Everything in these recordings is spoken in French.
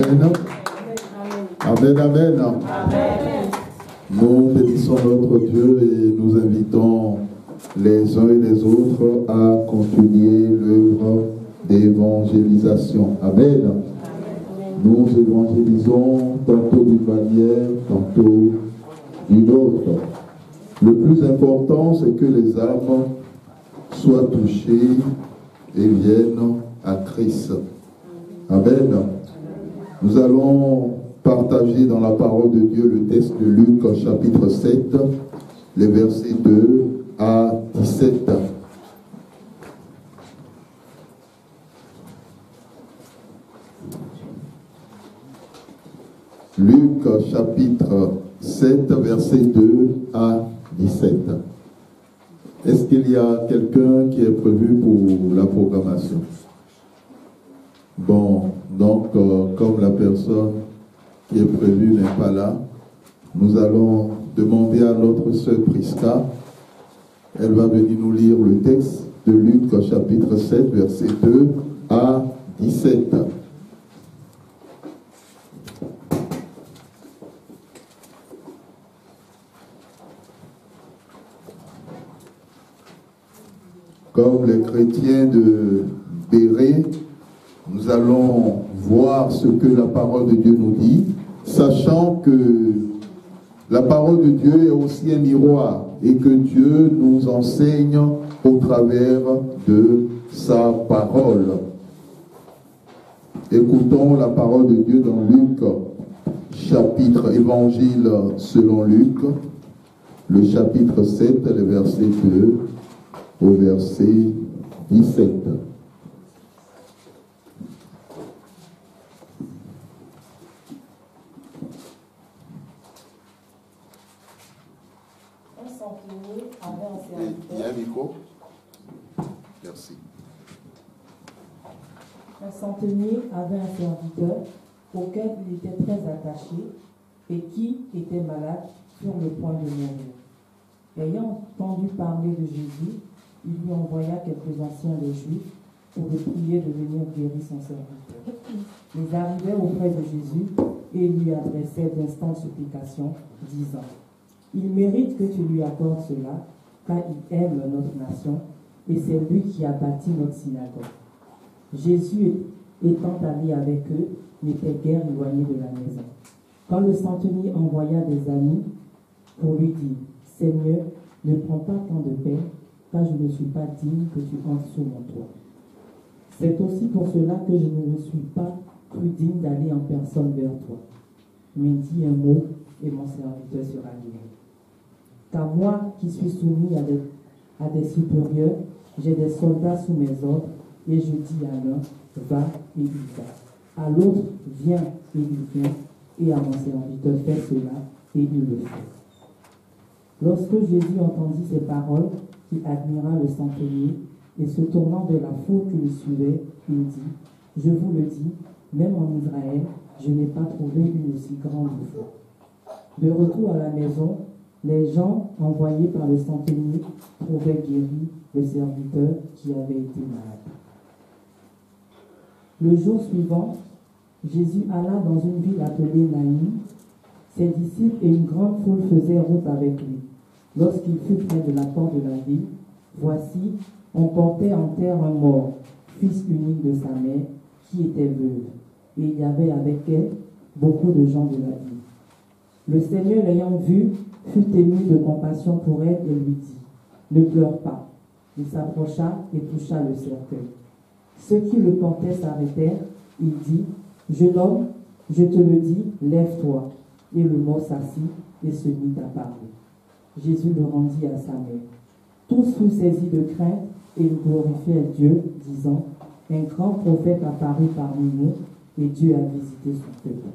Amen. Amen, amen. Nous bénissons notre Dieu et nous invitons les uns et les autres à continuer l'œuvre d'évangélisation. Amen. Nous évangélisons tantôt d'une manière, tantôt d'une autre. Le plus important, c'est que les âmes soient touchées et viennent à Christ. Amen. Nous allons partager dans la parole de Dieu le texte de Luc, chapitre 7, les versets 2 à 17. Luc, chapitre 7, versets 2 à 17. Est-ce qu'il y a quelqu'un qui est prévu pour la programmation? Bon, donc, comme la personne qui est prévue n'est pas là, nous allons demander à notre sœur Prisca. Elle va venir nous lire le texte de Luc, chapitre 7, versets 2 à 17. Comme les chrétiens de Béret, nous allons voir ce que la parole de Dieu nous dit, sachant que la parole de Dieu est aussi un miroir et que Dieu nous enseigne au travers de sa parole. Écoutons la parole de Dieu dans Luc, chapitre Évangile selon Luc, le chapitre 7, le verset 2 au verset 17. Il y a un micro. Merci. Un centenier avait un serviteur auquel il était très attaché et qui était malade sur le point de mourir. Ayant entendu parler de Jésus, il lui envoya quelques anciens des Juifs pour le prier de venir guérir son serviteur. Ils arrivèrent auprès de Jésus et lui adressèrent d'instantes supplications, disant: il mérite que tu lui accordes cela, car il aime notre nation, et c'est lui qui a bâti notre synagogue. Jésus, étant allé avec eux, n'était guère éloigné de la maison. Quand le centenier envoya des amis pour lui dire: Seigneur, ne prends pas tant de peine, car je ne suis pas digne que tu entres sous mon toit. C'est aussi pour cela que je ne me suis pas cru digne d'aller en personne vers toi. Mais dis un mot, et mon serviteur sera guéri. Car moi, qui suis soumis à des supérieurs, j'ai des soldats sous mes ordres, et je dis à l'un: va, et il va. À l'autre: viens, et il vient. Et à mon serviteur: fais cela, et il le fait. Lorsque Jésus entendit ces paroles, il admira le centenier, et se tournant de la foule qui le suivait, il dit: je vous le dis, même en Israël, je n'ai pas trouvé une aussi grande foi. De retour à la maison, les gens envoyés par le centenier trouvaient guéri le serviteur qui avait été malade. Le jour suivant, Jésus alla dans une ville appelée Naïm. Ses disciples et une grande foule faisaient route avec lui. Lorsqu'il fut près de la porte de la ville, voici, on portait en terre un mort, fils unique de sa mère, qui était veuve. Et il y avait avec elle beaucoup de gens de la ville. Le Seigneur, l'ayant vue, fut ému de compassion pour elle et lui dit: ne pleure pas. Il s'approcha et toucha le cercueil. Ceux qui le portaient s'arrêtèrent. Il dit: jeune homme, je te le dis, lève-toi. Et le mort s'assit et se mit à parler. Jésus le rendit à sa mère. Tous furent saisis de crainte et ils glorifièrent Dieu, disant: un grand prophète apparut parmi nous et Dieu a visité son peuple.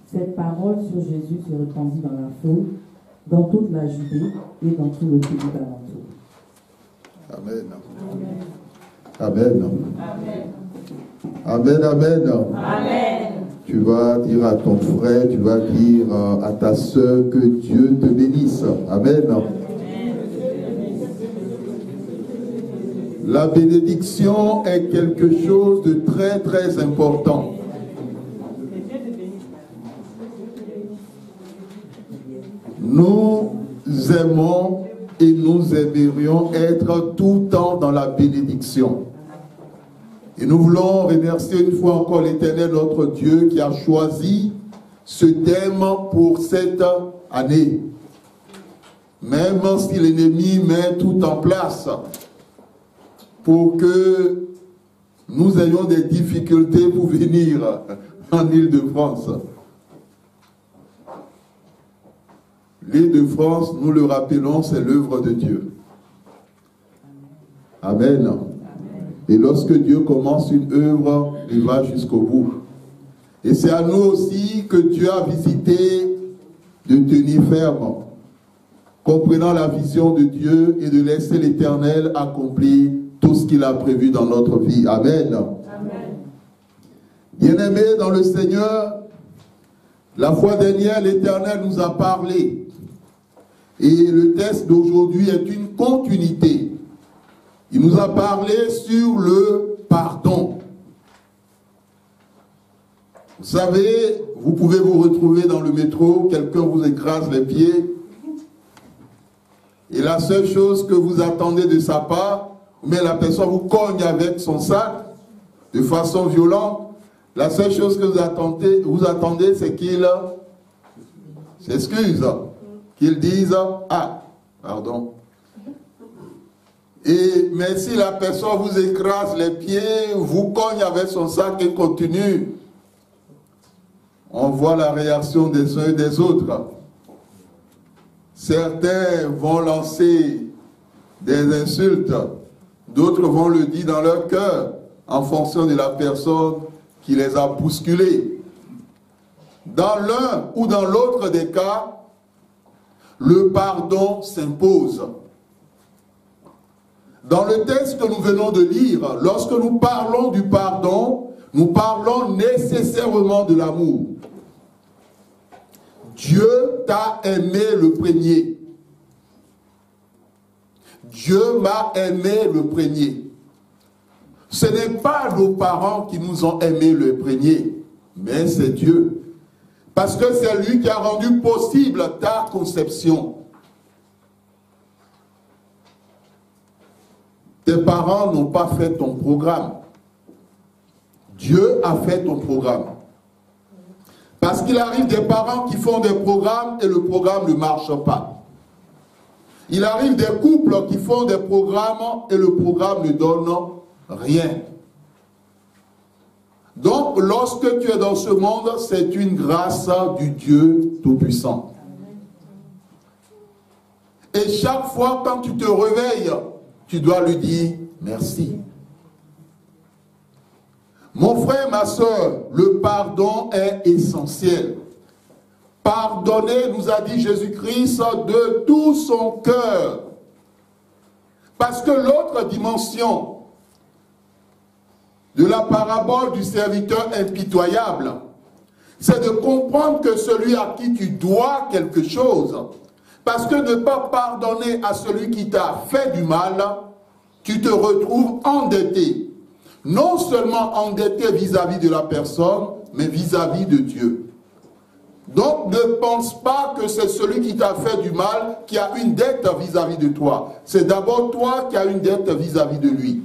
Cette parole sur Jésus se répandit dans la foule, dans toute la Judée et dans tout le pays d'alentour. Amen. Amen. Amen. Amen. Amen. Tu vas dire à ton frère, tu vas dire à ta soeur que Dieu te bénisse. Amen. La bénédiction est quelque chose de très très important. Nous aimons et nous aimerions être tout le temps dans la bénédiction. Et nous voulons remercier une fois encore l'Éternel, notre Dieu, qui a choisi ce thème pour cette année. Même si l'ennemi met tout en place pour que nous ayons des difficultés pour venir en Île-de-France. L'Île-de-France, nous le rappelons, c'est l'œuvre de Dieu. Amen. Et lorsque Dieu commence une œuvre, il va jusqu'au bout. Et c'est à nous aussi que Dieu a visité de tenir ferme, comprenant la vision de Dieu et de laisser l'Éternel accomplir tout ce qu'il a prévu dans notre vie. Amen. Amen. Bien-aimés dans le Seigneur, la fois dernière, l'Éternel nous a parlé. Et le texte d'aujourd'hui est une continuité. Il nous a parlé sur le pardon. Vous savez, vous pouvez vous retrouver dans le métro, quelqu'un vous écrase les pieds, et la seule chose que vous attendez de sa part, mais la personne vous cogne avec son sac de façon violente, la seule chose que vous attendez, c'est qu'il s'excuse, qu'il dise « Ah, pardon ». Mais si la personne vous écrase les pieds, vous cogne avec son sac et continue, on voit la réaction des uns et des autres. Certains vont lancer des insultes, d'autres vont le dire dans leur cœur, en fonction de la personne qui les a bousculés. Dans l'un ou dans l'autre des cas, le pardon s'impose. Dans le texte que nous venons de lire, lorsque nous parlons du pardon, nous parlons nécessairement de l'amour. Dieu t'a aimé le premier. Dieu m'a aimé le premier. Ce n'est pas nos parents qui nous ont aimés le premier, mais c'est Dieu. Parce que c'est lui qui a rendu possible ta conception. Tes parents n'ont pas fait ton programme. Dieu a fait ton programme. Parce qu'il arrive des parents qui font des programmes et le programme ne marche pas. Il arrive des couples qui font des programmes et le programme ne donne rien. Donc, lorsque tu es dans ce monde, c'est une grâce du Dieu Tout-Puissant. Et chaque fois, quand tu te réveilles, tu dois lui dire merci. Mon frère, ma soeur, le pardon est essentiel. Pardonner, nous a dit Jésus-Christ, de tout son cœur. Parce que l'autre dimension de la parabole du serviteur impitoyable, c'est de comprendre que celui à qui tu dois quelque chose, parce que ne pas pardonner à celui qui t'a fait du mal, tu te retrouves endetté. Non seulement endetté vis-à-vis de la personne, mais vis-à-vis de Dieu. Donc ne pense pas que c'est celui qui t'a fait du mal qui a une dette vis-à-vis de toi. C'est d'abord toi qui as une dette vis-à-vis de lui.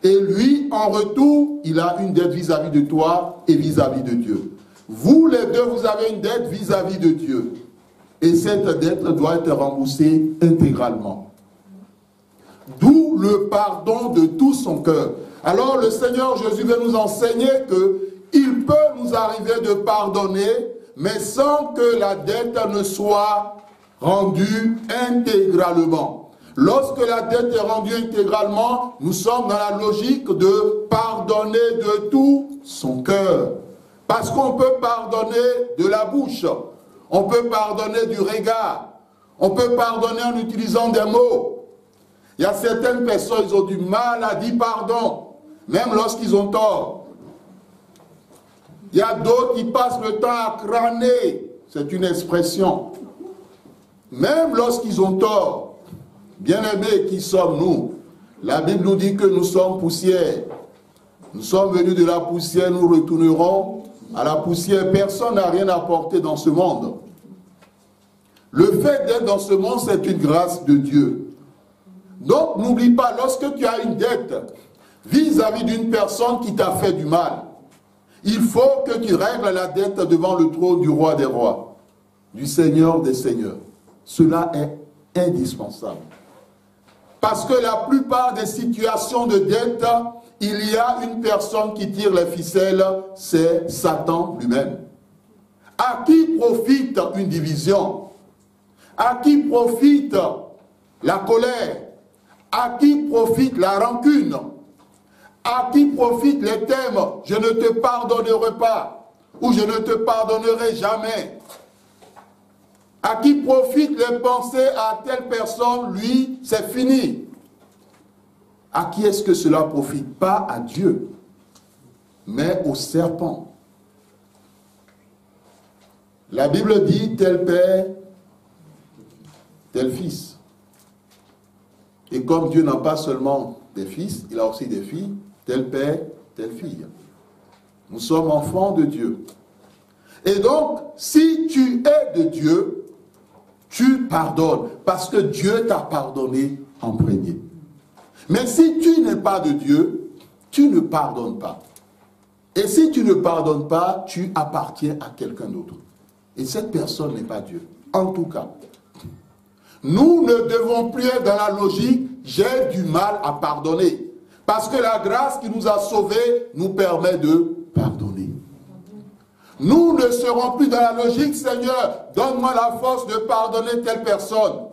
Et lui, en retour, il a une dette vis-à-vis de toi et vis-à-vis de Dieu. Vous, les deux, vous avez une dette vis-à-vis de Dieu. Et cette dette doit être remboursée intégralement. D'où le pardon de tout son cœur. Alors le Seigneur Jésus veut nous enseigner qu'il peut nous arriver de pardonner, mais sans que la dette ne soit rendue intégralement. Lorsque la dette est rendue intégralement, nous sommes dans la logique de pardonner de tout son cœur. Parce qu'on peut pardonner de la bouche, on peut pardonner du regard, on peut pardonner en utilisant des mots. Il y a certaines personnes, ils ont du mal à dire pardon, même lorsqu'ils ont tort. Il y a d'autres qui passent le temps à crâner, c'est une expression. Même lorsqu'ils ont tort, bien-aimés qui sommes-nous, La Bible nous dit que nous sommes poussière. Nous sommes venus de la poussière, nous retournerons à la poussière. Personne n'a rien apporté dans ce monde. Le fait d'être dans ce monde, c'est une grâce de Dieu. Donc, n'oublie pas, lorsque tu as une dette vis-à-vis d'une personne qui t'a fait du mal, il faut que tu règles la dette devant le trône du roi des rois, du Seigneur des seigneurs. Cela est indispensable. Parce que la plupart des situations de dette, il y a une personne qui tire les ficelles, c'est Satan lui-même. À qui profite une division? À qui profite la colère? À qui profite la rancune? À qui profite les thèmes « Je ne te pardonnerai pas » ou « Je ne te pardonnerai jamais » À qui profitent les pensées à telle personne, lui, c'est fini. À qui est-ce que cela profite? Pas à Dieu, mais au serpent. La Bible dit tel père, tel fils. Et comme Dieu n'a pas seulement des fils, il a aussi des filles, tel père, telle fille. Nous sommes enfants de Dieu. Et donc, si tu es de Dieu, tu pardonnes, parce que Dieu t'a pardonné en premier. Mais si tu n'es pas de Dieu, tu ne pardonnes pas. Et si tu ne pardonnes pas, tu appartiens à quelqu'un d'autre. Et cette personne n'est pas Dieu. En tout cas, nous ne devons plus être dans la logique « j'ai du mal à pardonner ». Parce que la grâce qui nous a sauvés nous permet de pardonner. Nous ne serons plus dans la logique, Seigneur, donne-moi la force de pardonner telle personne.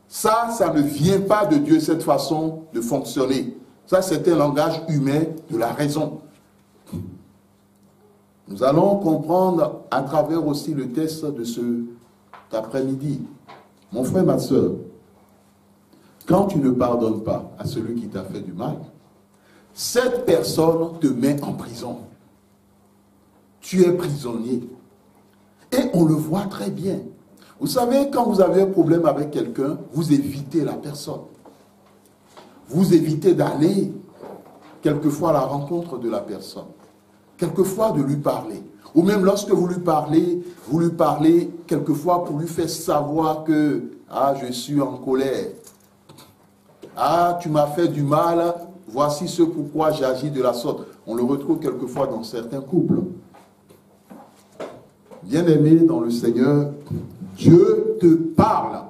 Ça ne vient pas de Dieu, cette façon de fonctionner. Ça, c'est un langage humain de la raison. Nous allons comprendre à travers aussi le texte de cet après-midi. Mon frère, ma soeur, quand tu ne pardonnes pas à celui qui t'a fait du mal, cette personne te met en prison. Tu es prisonnier. Et on le voit très bien. Vous savez, quand vous avez un problème avec quelqu'un, vous évitez la personne. Vous évitez d'aller quelquefois à la rencontre de la personne. Quelquefois de lui parler. Ou même lorsque vous lui parlez quelquefois pour lui faire savoir que « Ah, je suis en colère. Ah, tu m'as fait du mal. Voici ce pourquoi j'agis de la sorte. » On le retrouve quelquefois dans certains couples. Bien-aimé dans le Seigneur, Dieu te parle.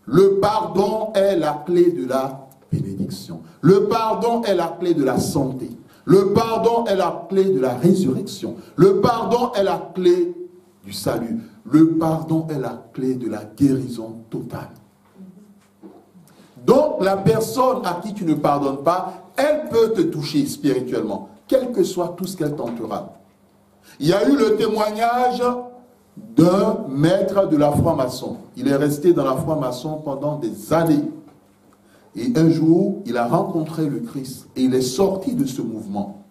Le pardon est la clé de la bénédiction. Le pardon est la clé de la santé. Le pardon est la clé de la résurrection. Le pardon est la clé du salut. Le pardon est la clé de la guérison totale. Donc, la personne à qui tu ne pardonnes pas, elle peut te toucher spirituellement, quel que soit tout ce qu'elle tentera. Il y a eu le témoignage d'un maître de la franc-maçon. Il est resté dans la franc-maçon pendant des années. Et un jour, il a rencontré le Christ et il est sorti de ce mouvement.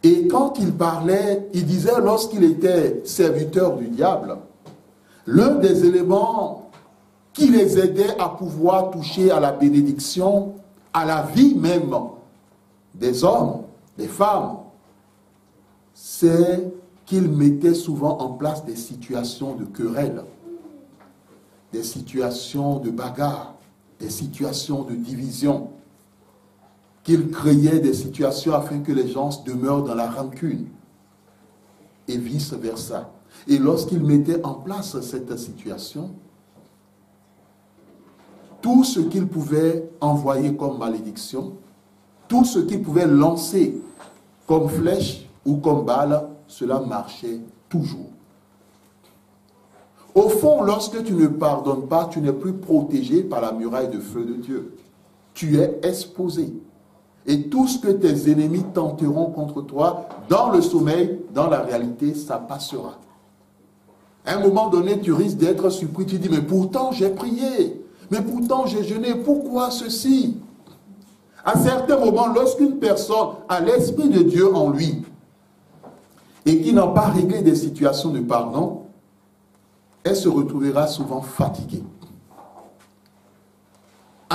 Et quand il parlait, il disait, lorsqu'il était serviteur du diable, l'un des éléments qui les aidait à pouvoir toucher à la bénédiction, à la vie même des hommes, des femmes, c'est qu'il mettait souvent en place des situations de querelle, des situations de bagarre, des situations de division, qu'il créait des situations afin que les gens demeurent dans la rancune, et vice-versa. Et lorsqu'il mettait en place cette situation, tout ce qu'il pouvait envoyer comme malédiction, tout ce qu'il pouvait lancer comme flèche ou comme balle, cela marchait toujours. Au fond, lorsque tu ne pardonnes pas, tu n'es plus protégé par la muraille de feu de Dieu. Tu es exposé. Et tout ce que tes ennemis tenteront contre toi, dans le sommeil, dans la réalité, ça passera. À un moment donné, tu risques d'être surpris. Tu dis, mais pourtant j'ai prié. Mais pourtant j'ai jeûné. Pourquoi ceci? À certains moments, lorsqu'une personne a l'Esprit de Dieu en lui et qui n'a pas réglé des situations de pardon, elle se retrouvera souvent fatiguée.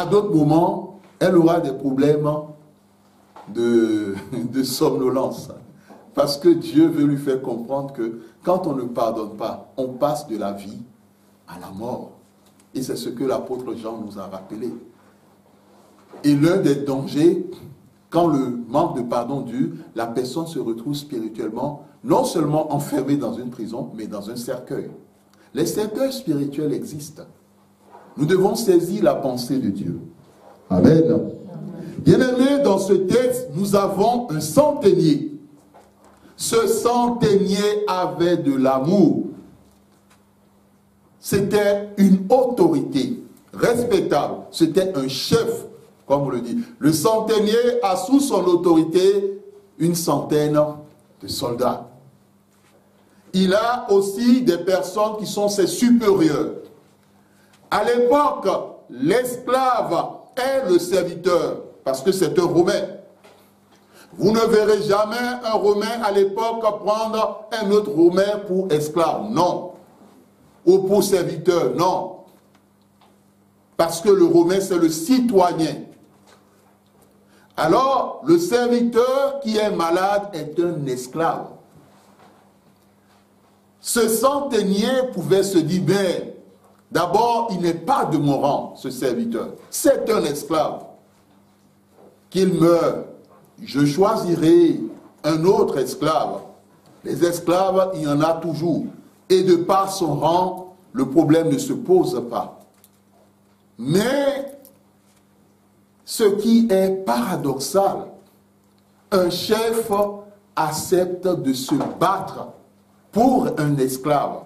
À d'autres moments, elle aura des problèmes de somnolence. Parce que Dieu veut lui faire comprendre que quand on ne pardonne pas, on passe de la vie à la mort. Et c'est ce que l'apôtre Jean nous a rappelé. Et l'un des dangers, quand le manque de pardon dure, la personne se retrouve spirituellement non seulement enfermée dans une prison, mais dans un cercueil. Les cercueils spirituels existent. Nous devons saisir la pensée de Dieu. Amen. Bien-aimés, dans ce texte, nous avons un centenier. Ce centenier avait de l'amour. C'était une autorité respectable. C'était un chef, comme on le dit. Le centenier a sous son autorité une centaine de soldats. Il a aussi des personnes qui sont ses supérieurs. À l'époque, l'esclave est le serviteur, parce que c'est un Romain. Vous ne verrez jamais un Romain à l'époque prendre un autre Romain pour esclave, non. Ou pour serviteur, non. Parce que le Romain, c'est le citoyen. Alors, le serviteur qui est malade est un esclave. Ce centenier pouvait se dire, ben, d'abord, il n'est pas de mon rang, ce serviteur. C'est un esclave. Qu'il meure, je choisirai un autre esclave. Les esclaves, il y en a toujours. Et de par son rang, le problème ne se pose pas. Mais, ce qui est paradoxal, un chef accepte de se battre pour un esclave,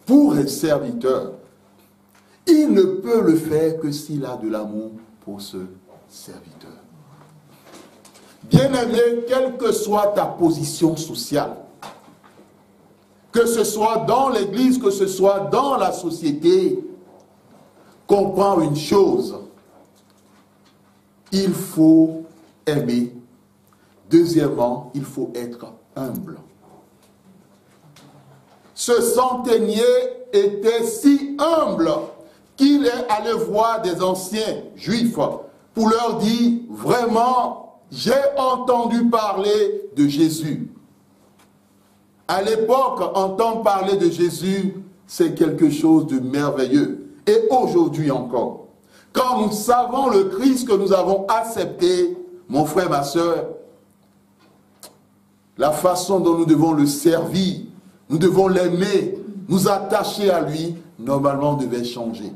pour un serviteur. Il ne peut le faire que s'il a de l'amour pour ce serviteur. Bien-aimé, quelle que soit ta position sociale, que ce soit dans l'église, que ce soit dans la société, comprends une chose, il faut aimer. Deuxièmement, il faut être humble. Ce centenier était si humble qu'il est allé voir des anciens juifs pour leur dire, vraiment, j'ai entendu parler de Jésus. À l'époque, entendre parler de Jésus, c'est quelque chose de merveilleux. Et aujourd'hui encore, quand nous savons le Christ que nous avons accepté, mon frère, ma soeur, la façon dont nous devons le servir, nous devons l'aimer, nous attacher à lui, normalement devait changer.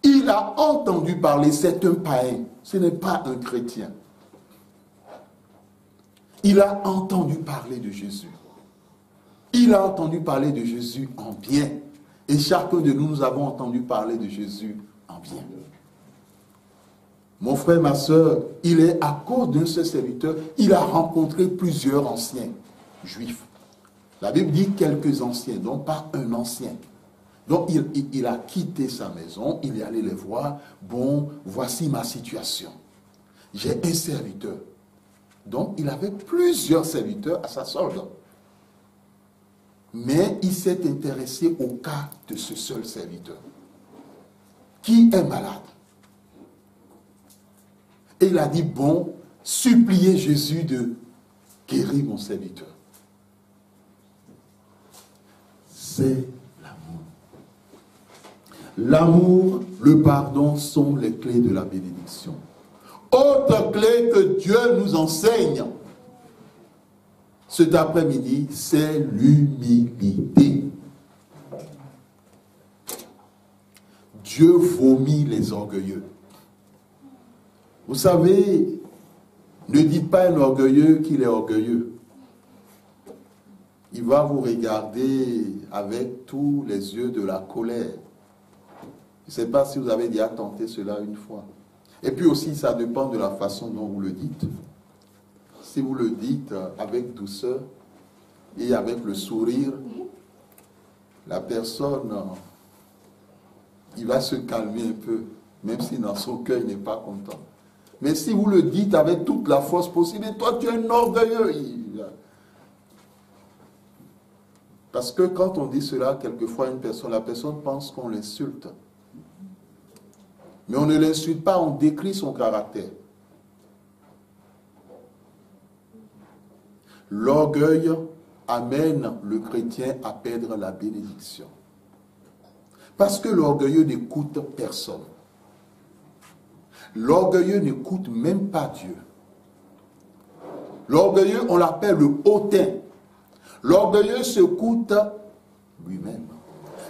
Il a entendu parler, c'est un païen, ce n'est pas un chrétien. Il a entendu parler de Jésus. Il a entendu parler de Jésus en bien. Et chacun de nous, nous avons entendu parler de Jésus en bien. Mon frère, ma soeur, il est à cause d'un seul serviteur, il a rencontré plusieurs anciens juifs. La Bible dit quelques anciens, donc pas un ancien. Donc il a quitté sa maison, il est allé les voir. Bon, voici ma situation. J'ai un serviteur. Donc il avait plusieurs serviteurs à sa solde. Mais il s'est intéressé au cas de ce seul serviteur, qui est malade. Et il a dit, bon, suppliez Jésus de guérir mon serviteur. C'est l'amour. L'amour, le pardon sont les clés de la bénédiction. Autre clé que Dieu nous enseigne cet après-midi, c'est l'humilité. Dieu vomit les orgueilleux. Vous savez, ne dites pas à un orgueilleux qu'il est orgueilleux. Il va vous regarder avec tous les yeux de la colère. Je ne sais pas si vous avez déjà tenté cela une fois. Et puis aussi, ça dépend de la façon dont vous le dites. Si vous le dites avec douceur et avec le sourire, la personne, il va se calmer un peu, même si dans son cœur, il n'est pas content. Mais si vous le dites avec toute la force possible, et toi, tu es un orgueilleux. Parce que quand on dit cela, quelquefois, la personne pense qu'on l'insulte. Mais on ne l'insulte pas, on décrit son caractère. L'orgueil amène le chrétien à perdre la bénédiction. Parce que l'orgueilleux n'écoute personne. L'orgueilleux n'écoute même pas Dieu. L'orgueilleux, on l'appelle le hautain. L'orgueilleux s'écoute lui-même.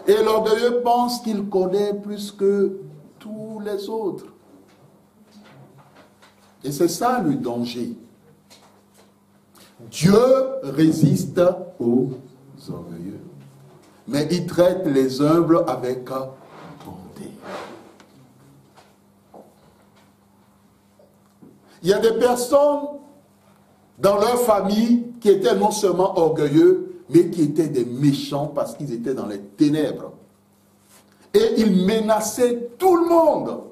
Et l'orgueilleux pense qu'il connaît plus que tous les autres. Et c'est ça le danger. Dieu résiste aux orgueilleux, mais il traite les humbles avec bonté. Il y a des personnes dans leur famille qui étaient non seulement orgueilleux, mais qui étaient des méchants parce qu'ils étaient dans les ténèbres. Et ils menaçaient tout le monde.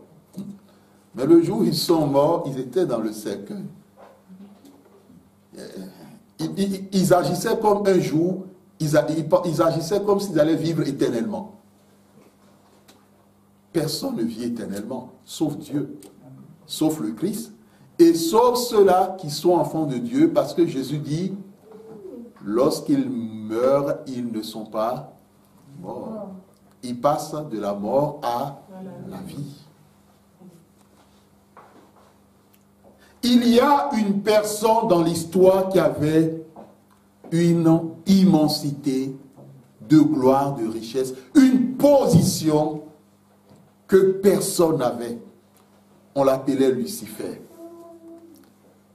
Mais le jour où ils sont morts, ils étaient dans le cercueil. Ils agissaient comme un jour, ils agissaient comme s'ils allaient vivre éternellement. Personne ne vit éternellement, sauf Dieu, sauf le Christ, et sauf ceux-là qui sont enfants de Dieu, parce que Jésus dit, lorsqu'ils meurent, ils ne sont pas morts. Ils passent de la mort à la vie. Il y a une personne dans l'histoire qui avait une immensité de gloire, de richesse, une position que personne n'avait. On l'appelait Lucifer.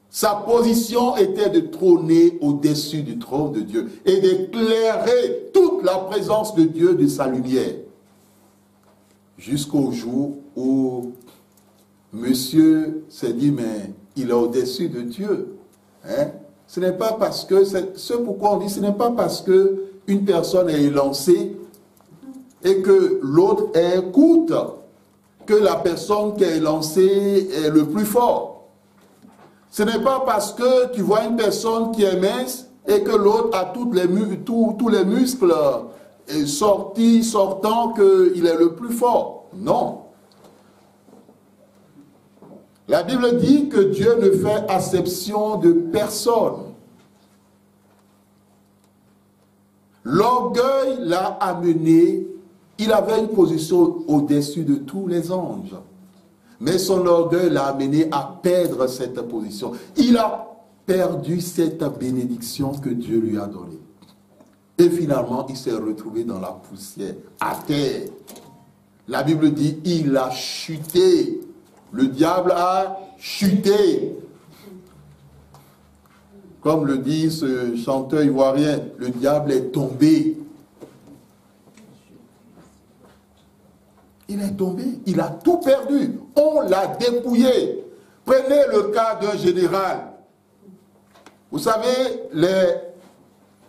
Sa position était de trôner au-dessus du trône de Dieu et d'éclairer toute la présence de Dieu de sa lumière. Jusqu'au jour où monsieur s'est dit, mais il est au-dessus de Dieu. Hein? Ce n'est pas parce que, ce pourquoi on dit, ce n'est pas parce qu'une personne est élancée et que l'autre est courte, que la personne qui est élancée est le plus fort. Ce n'est pas parce que tu vois une personne qui est mince et que l'autre a tous les muscles sortants qu'il est le plus fort. Non. La Bible dit que Dieu ne fait acception de personne. L'orgueil l'a amené, il avait une position au-dessus de tous les anges. Mais son orgueil l'a amené à perdre cette position. Il a perdu cette bénédiction que Dieu lui a donnée. Et finalement, il s'est retrouvé dans la poussière, à terre. La Bible dit, il a chuté. Le diable a chuté. Comme le dit ce chanteur ivoirien, le diable est tombé. Il est tombé, il a tout perdu. On l'a dépouillé. Prenez le cas d'un général. Vous savez,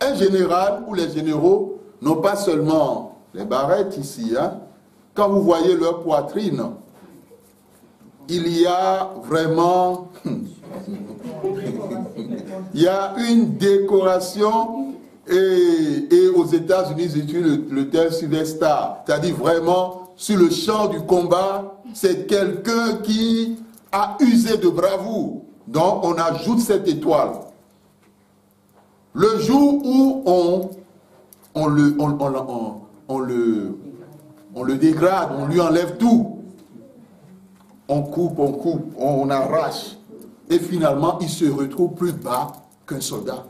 un général ou les généraux n'ont pas seulement les barrettes ici. Hein. Quand vous voyez leur poitrine, il y a vraiment... il y a une décoration et aux États-Unis, ils utilisent le terme Sylvester, c'est-à-dire vraiment... Sur le champ du combat, c'est quelqu'un qui a usé de bravoure. Donc, on ajoute cette étoile. Le jour où on le dégrade, on lui enlève tout. On coupe, on arrache. Et finalement, il se retrouve plus bas qu'un soldat.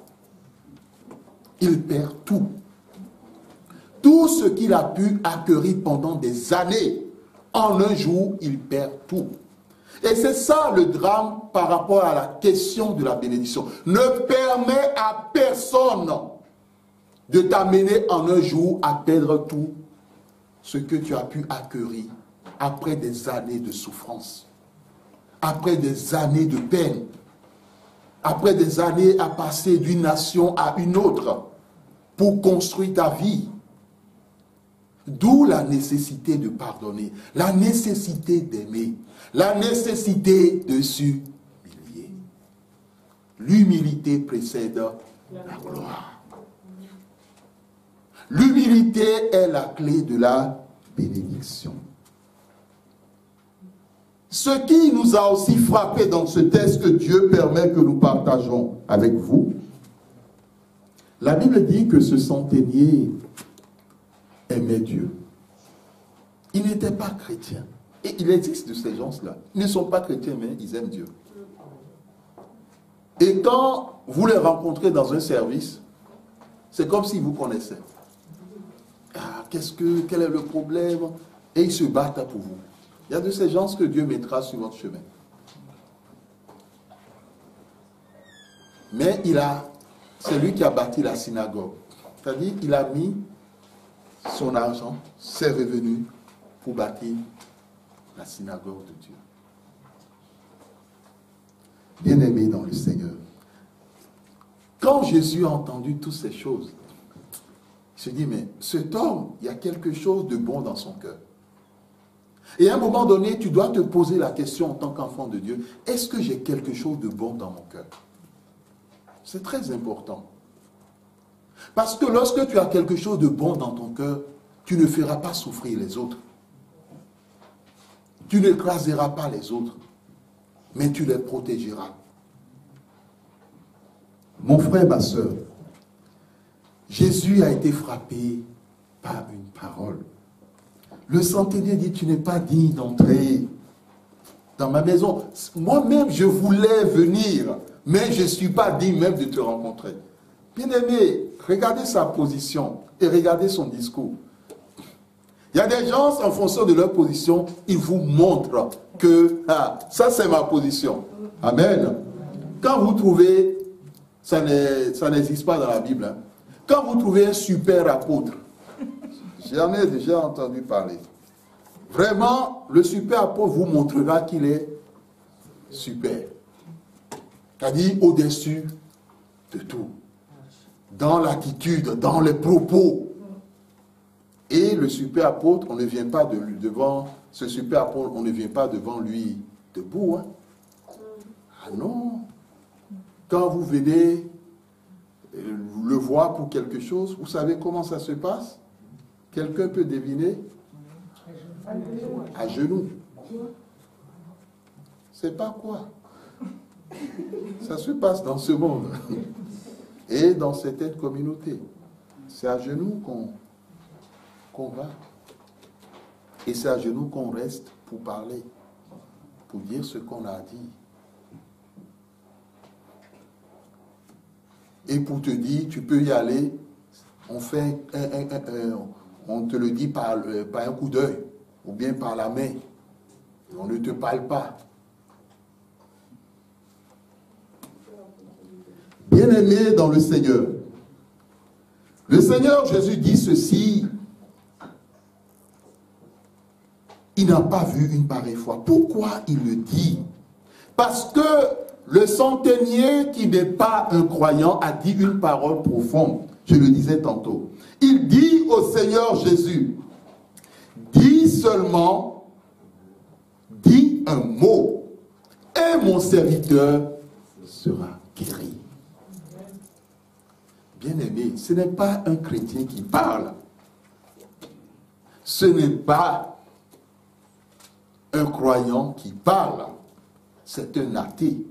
Il perd tout. Tout ce qu'il a pu acquérir pendant des années, en un jour, il perd tout. Et c'est ça le drame par rapport à la question de la bénédiction. Ne permets à personne de t'amener en un jour à perdre tout ce que tu as pu acquérir après des années de souffrance, après des années de peine, après des années à passer d'une nation à une autre pour construire ta vie. D'où la nécessité de pardonner, la nécessité d'aimer, la nécessité de s'humilier. L'humilité précède la gloire. L'humilité est la clé de la bénédiction. Ce qui nous a aussi frappé dans ce texte que Dieu permet que nous partageons avec vous, la Bible dit que ce centenier aimait Dieu. Il n'était pas chrétien. Et il existe de ces gens-là. Ils ne sont pas chrétiens, mais ils aiment Dieu. Et quand vous les rencontrez dans un service, c'est comme s'ils vous connaissaient. Ah, quel est le problème? Et ils se battent pour vous. Il y a de ces gens que Dieu mettra sur votre chemin. Mais c'est lui qui a bâti la synagogue. C'est-à-dire, il a mis son argent, ses revenus, pour bâtir la synagogue de Dieu. Bien-aimé dans le Seigneur, quand Jésus a entendu toutes ces choses, il se dit, mais cet homme, il y a quelque chose de bon dans son cœur. Et à un moment donné, tu dois te poser la question en tant qu'enfant de Dieu, est-ce que j'ai quelque chose de bon dans mon cœur? C'est très important. Parce que lorsque tu as quelque chose de bon dans ton cœur, tu ne feras pas souffrir les autres. Tu n'écraseras pas les autres, mais tu les protégeras. Mon frère, ma soeur, Jésus a été frappé par une parole. Le centenier dit, tu n'es pas digne d'entrer dans ma maison. Moi-même, je voulais venir, mais je ne suis pas digne même de te rencontrer. Bien-aimé, regardez sa position et regardez son discours. Il y a des gens, en fonction de leur position, ils vous montrent que ça c'est ma position. Amen. Quand vous trouvez, ça n'existe pas dans la Bible, hein. Quand vous trouvez un super apôtre, j'en ai déjà entendu parler. Vraiment, le super apôtre vous montrera qu'il est super. C'est-à-dire au-dessus de tout. Dans l'attitude, dans les propos. Et le super apôtre, on ne vient pas devant ce super apôtre, on ne vient pas devant lui debout. Hein. Ah non. Quand vous venez le voir pour quelque chose, vous savez comment ça se passe? Quelqu'un peut deviner? À genoux. C'est pas quoi. Ça se passe dans ce monde. Et dans certaines communautés. C'est à genoux qu'on va. Et c'est à genoux qu'on reste pour parler, pour dire ce qu'on a dit. Et pour te dire, tu peux y aller, on fait on te le dit par un coup d'œil, ou bien par la main. On ne te parle pas. Bien-aimé dans le Seigneur, Jésus dit ceci. Il n'a pas vu une pareille foi. Pourquoi il le dit? Parce que le centenier qui n'est pas un croyant a dit une parole profonde. Je le disais tantôt. Il dit au Seigneur Jésus, dis seulement, dis un mot, et mon serviteur sera guéri. Bien-aimé, ce n'est pas un chrétien qui parle. Ce n'est pas un croyant qui parle. C'est un athée.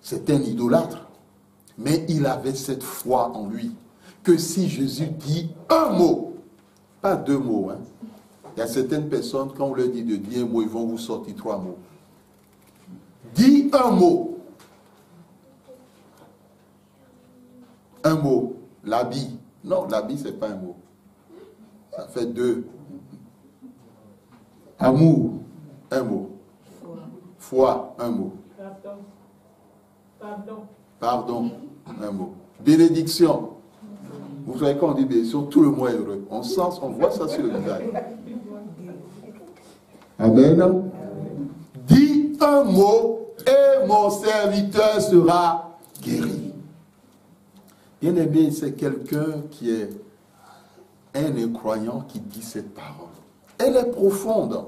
C'est un idolâtre. Mais il avait cette foi en lui, que si Jésus dit un mot, pas deux mots, hein. Il y a certaines personnes, quand on leur dit de dire un mot, ils vont vous sortir trois mots. Dis un mot. Un mot. L'habit. Non, l'habit, ce n'est pas un mot. Ça fait deux. Amour, un mot. Foi, un mot. Pardon, un mot. Bénédiction. Vous savez, quand on dit bénédiction, tout le monde est heureux. On voit ça sur le visage. Amen. Dis un mot et mon serviteur sera guéri. Bien-aimé, c'est quelqu'un qui est un incroyant qui dit cette parole. Elle est profonde.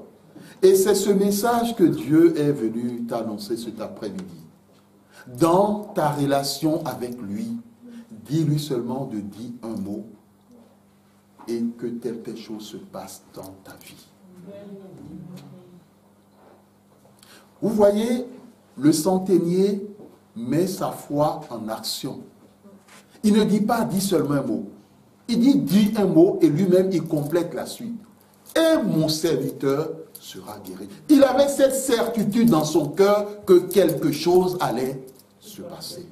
Et c'est ce message que Dieu est venu t'annoncer cet après-midi. Dans ta relation avec lui, dis-lui seulement de dire un mot et que quelque chose se passe dans ta vie. Vous voyez, le centenier met sa foi en action. Il ne dit pas, dis seulement un mot. Il dit, dis un mot et lui-même, il complète la suite. Et mon serviteur sera guéri. Il avait cette certitude dans son cœur que quelque chose allait se passer.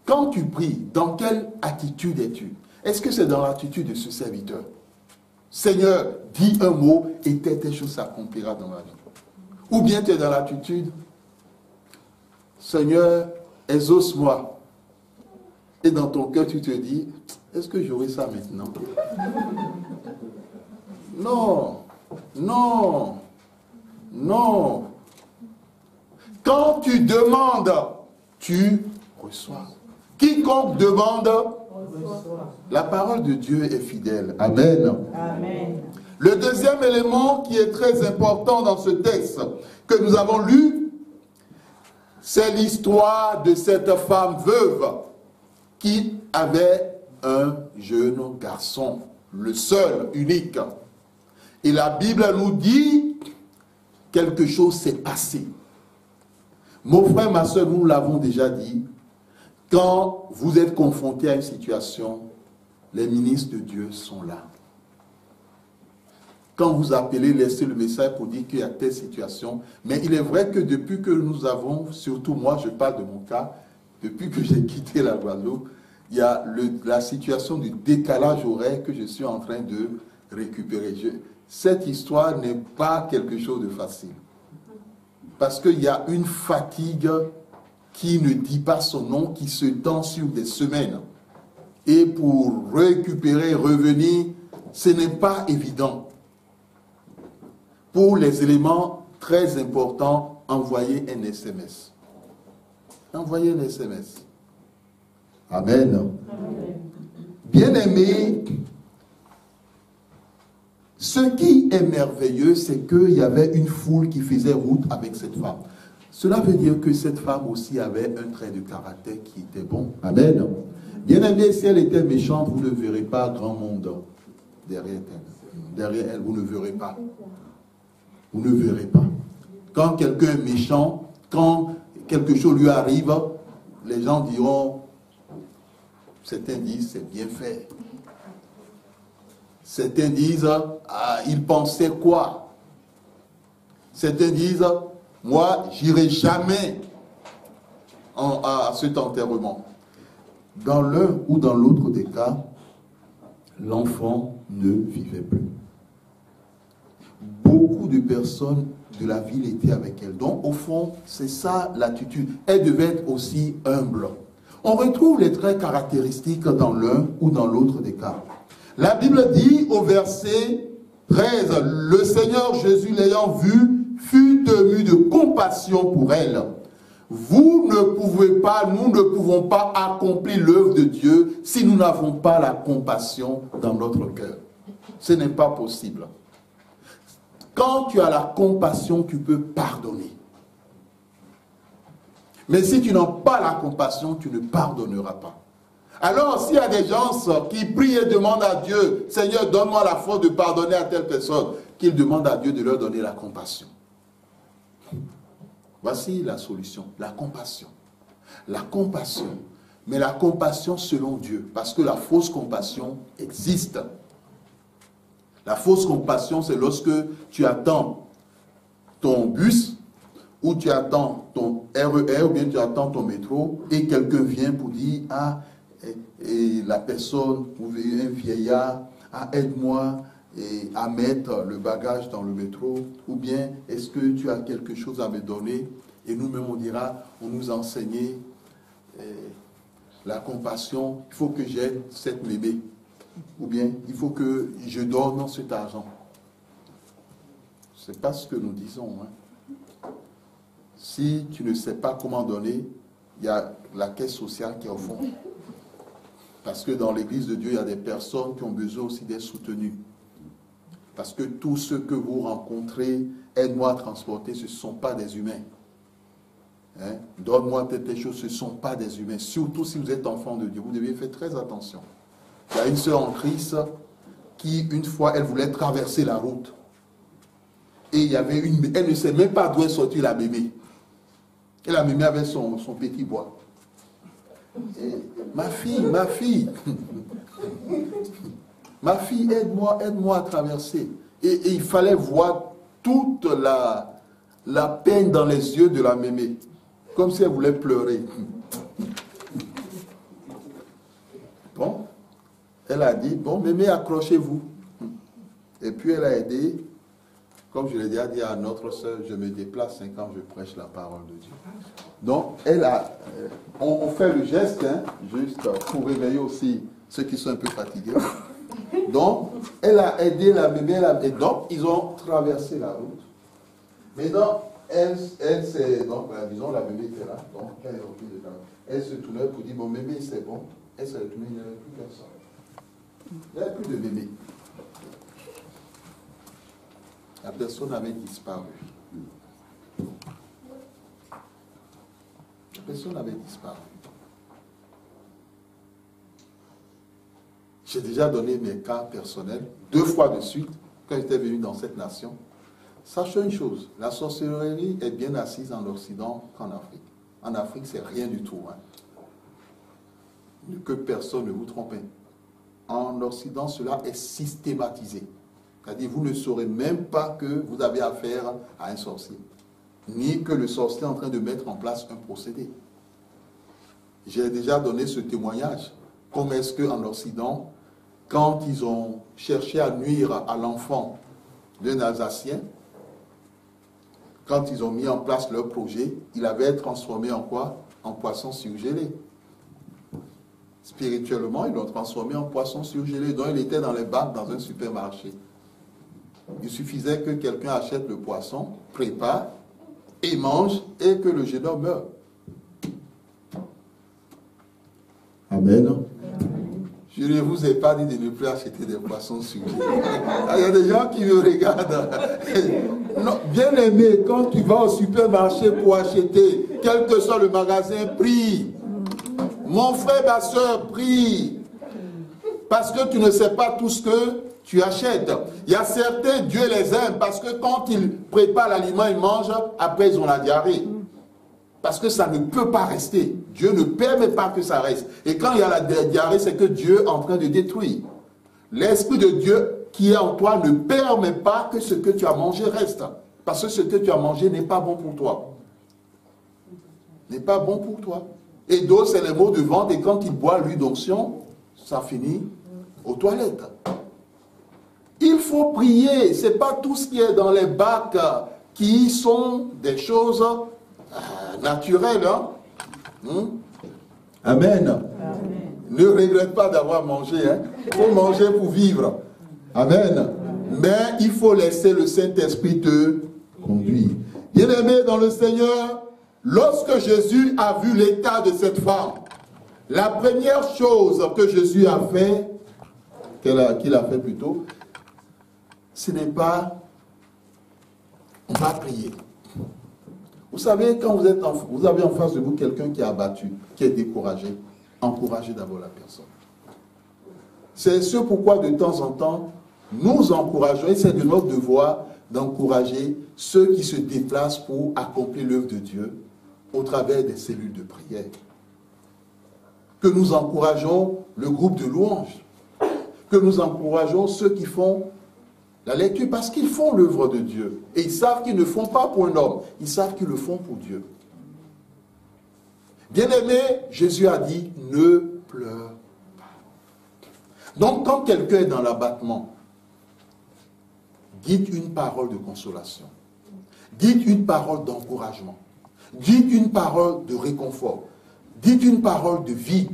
Quand tu pries, dans quelle attitude es-tu? Est-ce que c'est dans l'attitude de ce serviteur? Seigneur, dis un mot et telle chose s'accomplira dans ma vie. Ou bien tu es dans l'attitude, Seigneur, exauce-moi. Et dans ton cœur, tu te dis, est-ce que j'aurai ça maintenant? Non, non, non. Quand tu demandes, tu reçois. Quiconque demande, la parole de Dieu est fidèle. Amen. Amen. Le deuxième élément qui est très important dans ce texte que nous avons lu, c'est l'histoire de cette femme veuve qui avait un jeune garçon, le seul, unique. Et la Bible nous dit quelque chose s'est passé. Mon frère, ma soeur, nous l'avons déjà dit, quand vous êtes confronté à une situation, les ministres de Dieu sont là. Quand vous appelez, laissez le message pour dire qu'il y a telle situation. Mais il est vrai que depuis que nous avons, surtout moi, je parle de mon cas, depuis que j'ai quitté la Guadeloupe, il y a la situation du décalage horaire que je suis en train de récupérer. Cette histoire n'est pas quelque chose de facile. Parce qu'il y a une fatigue qui ne dit pas son nom, qui se tend sur des semaines. Et pour récupérer, revenir, ce n'est pas évident. Pour les éléments très importants, envoyez un SMS. Envoyez un SMS. Amen. Bien-aimés, ce qui est merveilleux, c'est qu'il y avait une foule qui faisait route avec cette femme. Cela veut dire que cette femme aussi avait un trait de caractère qui était bon. Amen. Bien-aimés, si elle était méchante, vous ne verrez pas grand monde derrière elle. Derrière elle, vous ne verrez pas. Vous ne verrez pas. Quand quelqu'un est méchant, quand quelque chose lui arrive, les gens diront, certains disent, c'est bien fait. Certains disent, ah, il pensait quoi? Certains disent, moi, j'irai jamais à cet enterrement. Dans l'un ou dans l'autre des cas, l'enfant ne vivait plus. Beaucoup de personnes de la ville étaient avec elle. Donc, au fond, c'est ça l'attitude. Elle devait être aussi humble. On retrouve les traits caractéristiques dans l'un ou dans l'autre des cas. La Bible dit au verset 13, « Le Seigneur Jésus l'ayant vue, fut ému de compassion pour elle. Vous ne pouvez pas, nous ne pouvons pas accomplir l'œuvre de Dieu si nous n'avons pas la compassion dans notre cœur. Ce n'est pas possible. Quand tu as la compassion, tu peux pardonner. Mais si tu n'as pas la compassion, tu ne pardonneras pas. Alors, s'il y a des gens qui prient et demandent à Dieu, « Seigneur, donne-moi la force de pardonner à telle personne », qu'ils demandent à Dieu de leur donner la compassion. Voici la solution, la compassion. La compassion, mais la compassion selon Dieu, parce que la fausse compassion existe. La fausse compassion, c'est lorsque tu attends ton bus, ou tu attends ton RER, ou bien tu attends ton métro, et quelqu'un vient pour dire, ah, et la personne, ou un vieillard, ah, aide-moi à mettre le bagage dans le métro, ou bien est-ce que tu as quelque chose à me donner? Et nous-mêmes on dira, on nous a enseigné la compassion, il faut que j'aide cette mémé, ou bien il faut que je donne cet argent. C'est pas ce que nous disons. Hein. Si tu ne sais pas comment donner, il y a la caisse sociale qui est au fond. Parce que dans l'église de Dieu, il y a des personnes qui ont besoin aussi d'être soutenues. Parce que tous ceux que vous rencontrez, aide-moi à transporter, ce ne sont pas des humains. Hein? Donne-moi telle chose, ce ne sont pas des humains. Surtout si vous êtes enfant de Dieu, vous devez faire très attention. Il y a une sœur en Christ, qui, une fois, elle voulait traverser la route. Et il y avait elle ne sait même pas d'où est sortie la mémé. Et la mémé avait son petit bois. Et, ma fille, ma fille, aide-moi à traverser. Et il fallait voir toute la peine dans les yeux de la mémé, comme si elle voulait pleurer. Bon, elle a dit, bon, mémé, accrochez-vous. Et puis elle a aidé, comme je l'ai déjà dit à notre soeur, je me déplace quand je prêche la parole de Dieu. Donc, on fait le geste, juste pour réveiller aussi ceux qui sont un peu fatigués. Donc, elle a aidé la mémé, et donc, ils ont traversé la route. Mais donc, elle s'est, donc, disons, la mémé était là, donc, elle se tournait pour dire, bon, mémé, c'est bon. Elle s'est retournée, il n'y avait plus personne. Il n'y avait plus de mémé. La personne avait disparu. La personne avait disparu. J'ai déjà donné mes cas personnels 2 fois de suite quand j'étais venu dans cette nation. Sachez une chose, la sorcellerie est bien assise en Occident qu'en Afrique. En Afrique, c'est rien du tout. Que personne ne vous trompe. En Occident, cela est systématisé. C'est-à-dire, vous ne saurez même pas que vous avez affaire à un sorcier, ni que le sorcier est en train de mettre en place un procédé. J'ai déjà donné ce témoignage. Comment est-ce qu'en Occident, quand ils ont cherché à nuire à l'enfant d'un Alsacien, quand ils ont mis en place leur projet, il avait été transformé en quoi? En poisson surgelé. Spirituellement, ils l'ont transformé en poisson surgelé, dont il était dans les bacs dans un supermarché. Il suffisait que quelqu'un achète le poisson, prépare et mange, et que le jeune homme meure. Amen. Je ne vous ai pas dit de ne plus acheter des poissons surgelés. Il y a des gens qui me regardent. Non, bien aimé, quand tu vas au supermarché pour acheter, quel que soit le magasin, prie. Mon frère, ma soeur, prie. Parce que tu ne sais pas tout ce que tu achètes. Il y a certains, Dieu les aime, parce que quand ils préparent l'aliment, ils mangent, après ils ont la diarrhée. Parce que ça ne peut pas rester. Dieu ne permet pas que ça reste. Et quand il y a la diarrhée, c'est que Dieu est en train de détruire. L'Esprit de Dieu qui est en toi ne permet pas que ce que tu as mangé reste. Parce que ce que tu as mangé n'est pas bon pour toi. N'est pas bon pour toi. Et d'autres, c'est les maux de ventre, et quand ils boivent l'huile d'onction, ça finit aux toilettes. Il faut prier. Ce n'est pas tout ce qui est dans les bacs qui sont des choses naturelles. Amen. Amen. Ne regrette pas d'avoir mangé. Il faut manger pour vivre. Amen. Mais il faut laisser le Saint-Esprit te conduire. Bien-aimé dans le Seigneur, lorsque Jésus a vu l'état de cette femme, la première chose que Jésus a fait, qu'il a fait plutôt, ce n'est pas on va prier. Vous savez, quand vous avez en face de vous quelqu'un qui est abattu, qui est découragé, encouragez d'abord la personne. C'est ce pourquoi de temps en temps, nous encourageons, et c'est de notre devoir d'encourager ceux qui se déplacent pour accomplir l'œuvre de Dieu au travers des cellules de prière. Que nous encourageons le groupe de louanges, que nous encourageons ceux qui font la lecture, parce qu'ils font l'œuvre de Dieu. Et ils savent qu'ils ne font pas pour un homme, ils savent qu'ils le font pour Dieu. Bien-aimé, Jésus a dit, ne pleure pas. Donc quand quelqu'un est dans l'abattement, dites une parole de consolation. Dites une parole d'encouragement. Dites une parole de réconfort. Dites une parole de vie.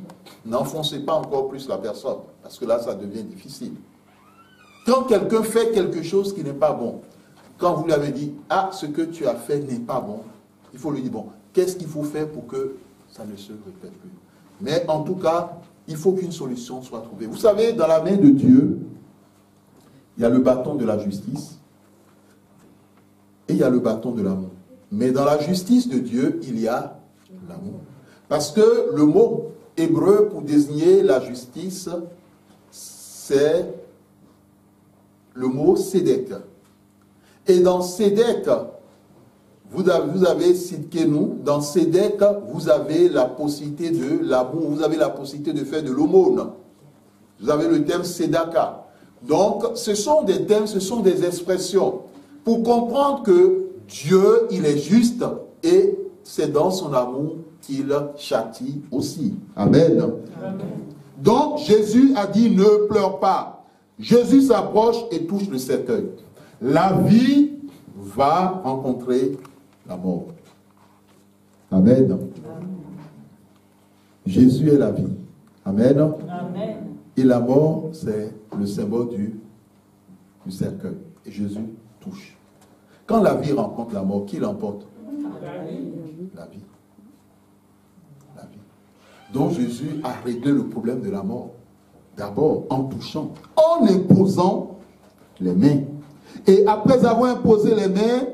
N'enfoncez pas encore plus la personne, parce que là, ça devient difficile. Quand quelqu'un fait quelque chose qui n'est pas bon, quand vous lui avez dit, ah, ce que tu as fait n'est pas bon, il faut lui dire, bon, qu'est-ce qu'il faut faire pour que ça ne se répète plus? Mais en tout cas, il faut qu'une solution soit trouvée. Vous savez, dans la main de Dieu, il y a le bâton de la justice et il y a le bâton de l'amour. Mais dans la justice de Dieu, il y a l'amour. Parce que le mot hébreu pour désigner la justice, c'est le mot Sédèque. Et dans Sédèque, vous avez cité nous, dans Sédèque, vous avez la possibilité de l'amour, vous avez la possibilité de faire de l'aumône. Vous avez le terme Sédaka. Donc, ce sont des termes, ce sont des expressions pour comprendre que Dieu, il est juste et c'est dans son amour qu'il châtie aussi. Amen. Amen. Donc, Jésus a dit, ne pleure pas. Jésus s'approche et touche le cercueil. La vie va rencontrer la mort. Amen. Amen. Jésus est la vie. Amen. Amen. Et la mort, c'est le symbole du cercueil. Et Jésus touche. Quand la vie rencontre la mort, qui l'emporte? La vie. La vie. La vie. Donc Jésus a réglé le problème de la mort. D'abord en touchant, en imposant les mains. Et après avoir imposé les mains,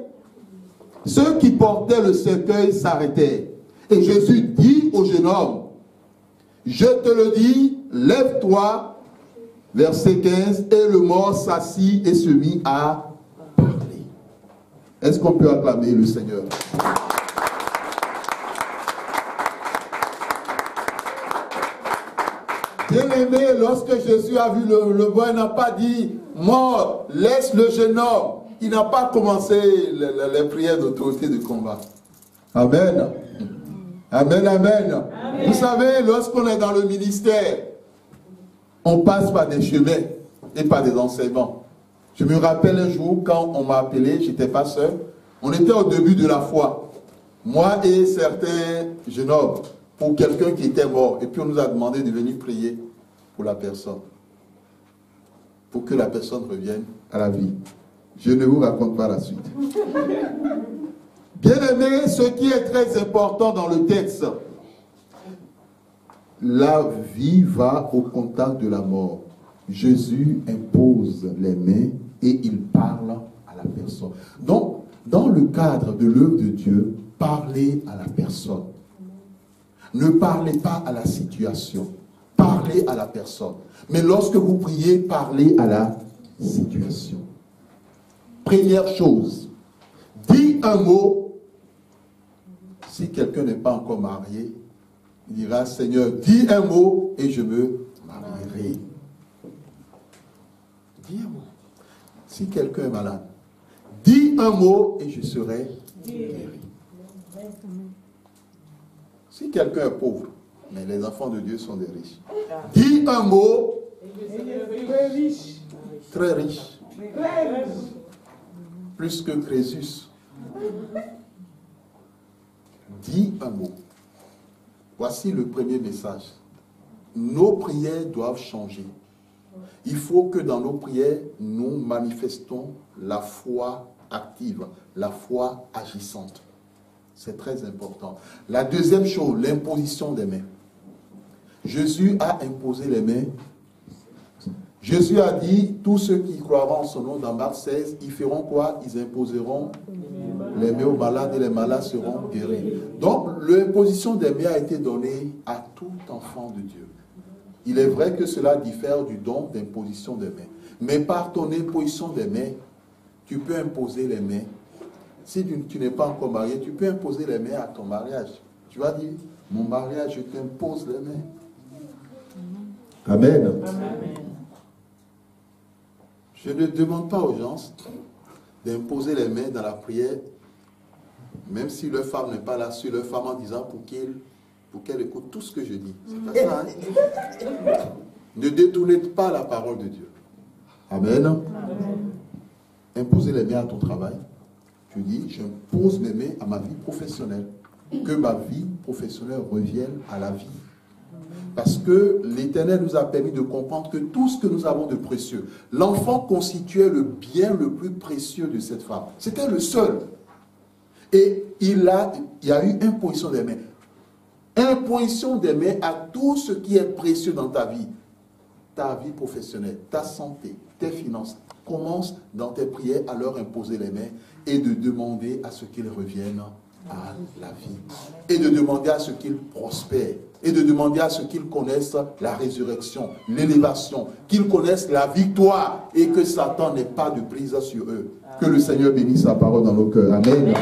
ceux qui portaient le cercueil s'arrêtèrent. Et Jésus dit au jeune homme, je te le dis, lève-toi, verset 15, et le mort s'assit et se mit à parler. Est-ce qu'on peut acclamer le Seigneur? Bien-aimé, lorsque Jésus a vu le mort, il n'a pas dit, mort, laisse le jeune homme. Il n'a pas commencé les prières d'autorité de combat. Amen. Amen, amen. Amen. Vous savez, lorsqu'on est dans le ministère, on passe par des chemins et par des enseignements. Je me rappelle un jour, quand on m'a appelé, je n'étais pas seul, on était au début de la foi. Moi et certains jeunes hommes, pour quelqu'un qui était mort. Et puis on nous a demandé de venir prier pour la personne. Pour que la personne revienne à la vie. Je ne vous raconte pas la suite. Bien-aimés, ce qui est très important dans le texte, la vie va au contact de la mort. Jésus impose les mains et il parle à la personne. Donc, dans le cadre de l'œuvre de Dieu, parlez à la personne. Ne parlez pas à la situation. Parlez à la personne. Mais lorsque vous priez, parlez à la situation. Première chose, dis un mot. Si quelqu'un n'est pas encore marié, il dira, Seigneur, dis un mot et je me marierai. Dis un mot. Si quelqu'un est malade, dis un mot et je serai guéri. Si quelqu'un est pauvre, mais les enfants de Dieu sont des riches, dis un mot, très riche. Très riche. Plus que Crésus. Dis un mot. Voici le premier message. Nos prières doivent changer. Il faut que dans nos prières, nous manifestons la foi active, la foi agissante. C'est très important. La deuxième chose, l'imposition des mains. Jésus a imposé les mains. Jésus a dit, tous ceux qui croiront en son nom dans Marc 16, ils feront quoi? Ils imposeront les mains aux malades et les malades seront guéris. Donc, l'imposition des mains a été donnée à tout enfant de Dieu. Il est vrai que cela diffère du don d'imposition des mains. Mais par ton imposition des mains, tu peux imposer les mains. Si tu n'es pas encore marié, tu peux imposer les mains à ton mariage. Tu vas dire, mon mariage, je t'impose les mains. Amen. Amen. Je ne demande pas aux gens d'imposer les mains dans la prière, même si leur femme n'est pas là, sur leur femme en disant pour qu'elle écoute tout ce que je dis. C'est pas ça, hein? Ne détournez pas la parole de Dieu. Amen. Amen. Imposer les mains à ton travail. Tu dis, j'impose mes mains à ma vie professionnelle. Que ma vie professionnelle revienne à la vie. Parce que l'Éternel nous a permis de comprendre que tout ce que nous avons de précieux, l'enfant constituait le bien le plus précieux de cette femme. C'était le seul. Et il y a eu imposition des mains. Imposition des mains à tout ce qui est précieux dans ta vie. Ta vie professionnelle, ta santé, tes finances. Commence dans tes prières à leur imposer les mains et de demander à ce qu'ils reviennent à la vie. Et de demander à ce qu'ils prospèrent. Et de demander à ce qu'ils connaissent la résurrection, l'élévation, qu'ils connaissent la victoire et que Satan n'ait pas de prise sur eux. Que le Seigneur bénisse sa parole dans nos cœurs. Amen.